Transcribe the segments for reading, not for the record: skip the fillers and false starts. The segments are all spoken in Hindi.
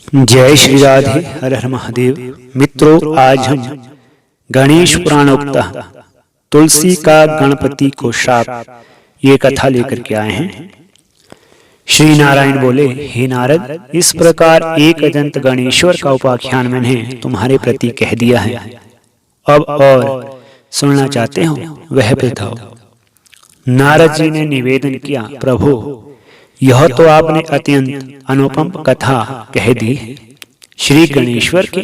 जय श्री राधे। हर हर महादेव। मित्रों, आज हम गणेश पुराणोक्त तुलसी का गणपति को शाप ये कथा लेकर के आए हैं। श्री नारायण बोले, हे नारद, इस प्रकार एक अजंत गणेश्वर का उपाख्यान मैंने तुम्हारे प्रति कह दिया है। अब और सुनना चाहते हो वह बताओ। नारद जी ने निवेदन किया, प्रभु, यह तो आपने अत्यंत अनुपम कथा कह दी है। श्री गणेश्वर के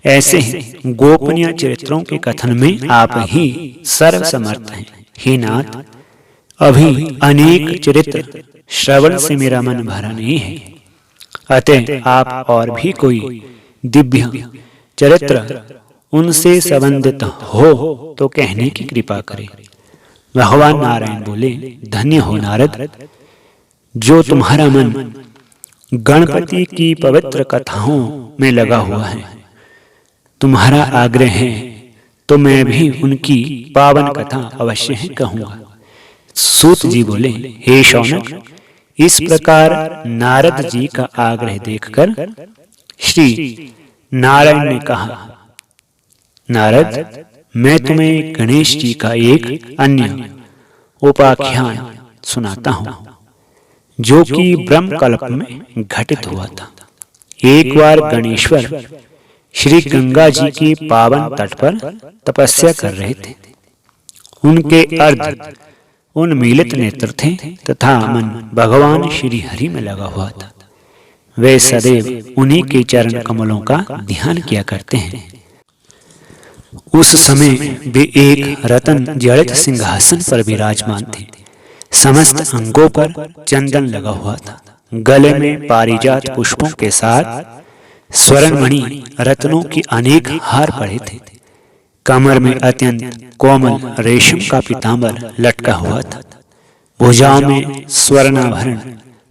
ऐसे गोपनीय चरित्रों के कथन में आप ही सर्वसमर्थ हैं। हे नाथ, अभी अनेक चरित्र श्रवण से मेरा मन भरा नहीं है, अतः आप और भी कोई दिव्य चरित्र उनसे संबंधित हो तो कहने की कृपा करें। भगवान नारायण बोले, धन्य हो नारद, जो तुम्हारा मन गणपति की पवित्र कथाओं में लगा हुआ है। तुम्हारा आग्रह है तो मैं भी उनकी पावन कथा अवश्य ही कहूंगा। सूत जी बोले, हे शौनक, इस प्रकार नारद जी का आग्रह देखकर श्री नारायण ने कहा, नारद, मैं तुम्हें गणेश जी का एक अन्य उपाख्यान सुनाता हूं, जो कि ब्रह्मकल्प में घटित हुआ था। एक बार गणेश्वर श्री गंगा जी के पावन तट पर तपस्या कर रहे थे। उनके अर्ध उन्मीलित नेत्र थे तथा मन भगवान श्री हरि में लगा हुआ था। वे सदैव उन्हीं के चरण कमलों का ध्यान किया करते हैं। उस समय वे एक रत्न जड़ित सिंहासन पर विराजमान थे। समस्त अंगों पर चंदन लगा हुआ था। गले में पारिजात पुष्पों के साथ स्वर्णमणि रत्नों की अनेक हार पड़े थे। कमर में अत्यंत कोमल रेशम का पीतांबर लटका हुआ था। भुजाओं में स्वर्णाभरण,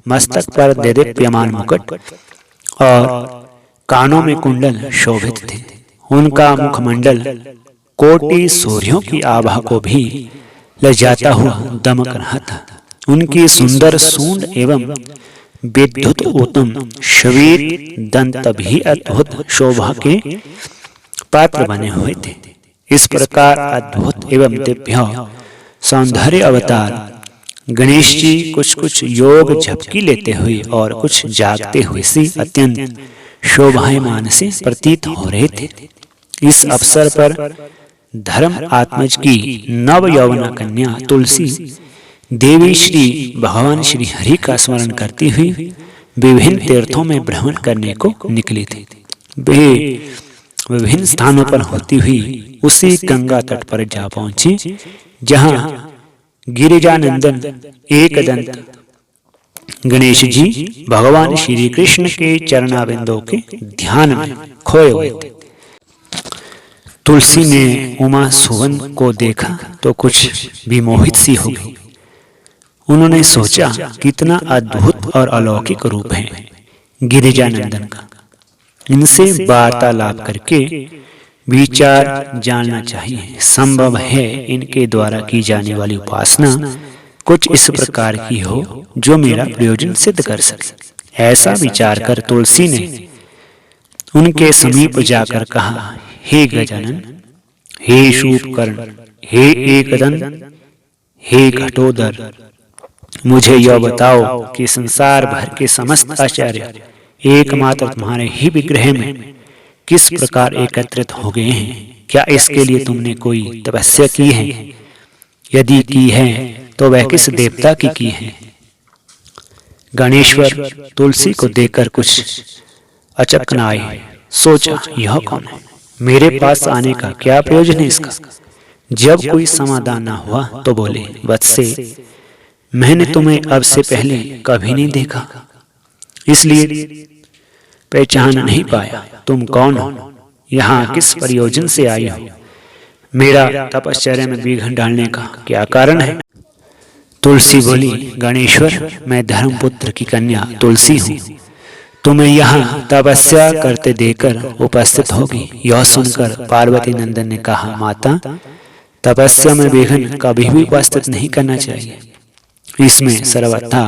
मस्तक पर देदीप्यमान मुकुट और कानों में कुंडल शोभित थे। उनका मुखमंडल कोटि सूर्यों की आभा को भी लजाता हुआ दमक रहा था। उनकी सुंदर सूंड एवं विद्युत उत्तम श्वेत दंत भी अद्भुत शोभा के पात्र बने हुए थे। इस प्रकार अद्भुत एवं दिव्य सौंदर्य अवतार गणेश जी कुछ योग झपकी लेते हुए और कुछ जागते हुए से अत्यंत शोभायमान से प्रतीत हो रहे थे। इस अवसर पर धर्म आत्मज की नव यौवना कन्या तुलसी देवी श्री भगवान श्री हरि का स्मरण करती हुई विभिन्न तीर्थों में भ्रमण करने को निकली थी। वे विभिन्न स्थानों पर होती हुई उसी गंगा तट पर जा पहुंची, जहां गिरिजानंदन एकदंत गणेश जी भगवान श्री कृष्ण के चरणाबिंदों के ध्यान में खोए हुए थे। तुलसी ने उमा सुवन को देखा तो कुछ विमोहित सी हो गई। उन्होंने सोचा, कितना अद्भुत और अलौकिक रूप है गिरिजानंदन का। इनसे वार्तालाप करके विचार जानना चाहिए। संभव है इनके द्वारा की जाने वाली उपासना कुछ इस प्रकार की हो जो मेरा प्रयोजन सिद्ध कर सके। ऐसा विचार कर तुलसी ने उनके समीप जाकर कहा, हे गजानन, हे शूर्पकर्ण, हे एकदंत, हे घटोदर, मुझे यह बताओ कि संसार भर के समस्त आचार्य एकमात्र तुम्हारे ही विग्रह में किस प्रकार एकत्रित हो गए हैं? क्या इसके लिए तुमने कोई तपस्या की है? यदि की है तो वह किस देवता की है? गणेश्वर तुलसी को देखकर कुछ अचकनाए। सोचा, यह कौन है? मेरे पास आने का क्या प्रयोजन है इसका? जब कोई समाधान न हुआ तो बोले, वत्से, मैंने तुम्हें अब से पहले कभी नहीं देखा, इसलिए पहचान नहीं पाया। तुम कौन हो? यहाँ किस प्रयोजन से आई हो? मेरा तपश्चर्या में विघ्न डालने का क्या कारण है? तुलसी बोली, गणेश्वर, मैं धर्मपुत्र की कन्या तुलसी हूँ। तुम्हें यहाँ तपस्या करते देखकर उपस्थित होगी। यह सुनकर पार्वती नंदन ने कहा, माता, तपस्या में विघ्न कभी भी उपस्थित नहीं करना चाहिए। इसमें सर्वथा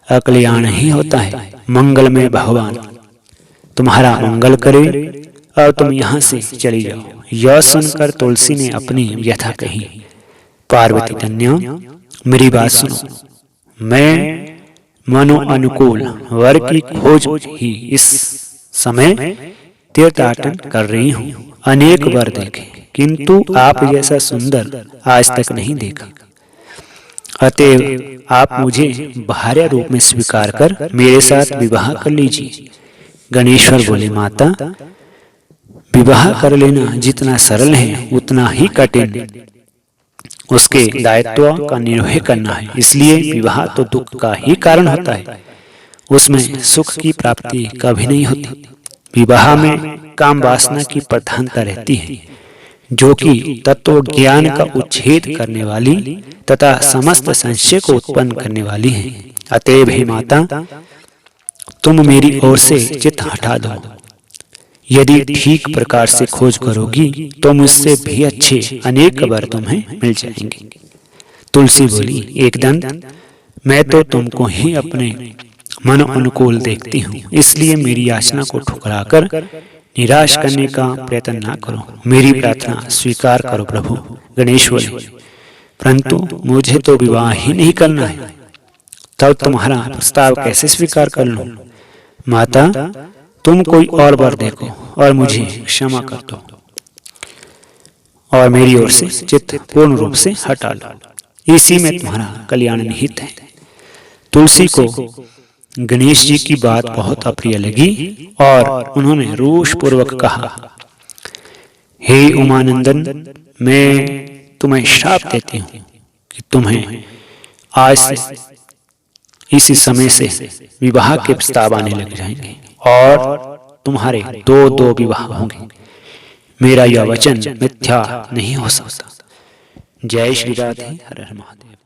अकल्याण ही होता है। मंगल में भगवान तुम्हारा मंगल करे और तुम यहाँ से चली जाओ। यह सुनकर तुलसी ने अपनी व्यथा कही। पार्वती कन्या, मेरी बात सुनो। मैं मनो अनुकूल वर की खोज ही इस समय तीर्थाटन कर रही हूँ। अनेक वर देखे, किंतु आप जैसा सुंदर आज तक नहीं देखा। अतएव आप मुझे भार्या रूप में स्वीकार कर मेरे साथ विवाह कर लीजिए। गणेश्वर बोले, माता, विवाह कर लेना जितना सरल है उतना ही कठिन उसके दायित्व का निर्वहन करना है। इसलिए विवाह तो दुख का ही कारण होता है, उसमें सुख की प्राप्ति कभी नहीं होती। विवाह में काम वासना की प्रधानता रहती है, जो कि तत्व ज्ञान का उच्छेद करने वाली तथा समस्त संशय को उत्पन्न करने वाली है। अतएव हे माता, तुम मेरी ओर से चित्त हटा दो। यदि ठीक प्रकार से खोज करोगी तो मुझसे भी अच्छे अनेक वर तुम्हें मिल जाएंगे। तुलसी बोली, एकदंत, मैं तो तुमको ही अपने मन अनुकूल देखती हूँ, इसलिए मेरी याचना को ठुकराकर निराश करने का प्रयत्न ना करो। मेरी प्रार्थना स्वीकार करो प्रभु। गणेश बोले, परंतु मुझे तो विवाह ही नहीं करना है, तब तुम्हारा प्रस्ताव कैसे स्वीकार कर लूं? माता, तुम कोई और वर देखो और मुझे क्षमा कर दो और मेरी ओर से चित्त पूर्ण रूप से हटा लो। इसी में तुम्हारा कल्याण निहित है। तुलसी को गणेश जी की बात बहुत अप्रिय लगी और उन्होंने रोष पूर्वक कहा, हे उमानंदन, मैं तुम्हें श्राप देती हूँ कि तुम्हें आज से इसी समय से विवाह के प्रस्ताव आने लग जाएंगे और तुम्हारे दो विवाह होंगे। मेरा यह वचन मिथ्या नहीं हो सकता। जय श्री राधे। हर हर महादेव।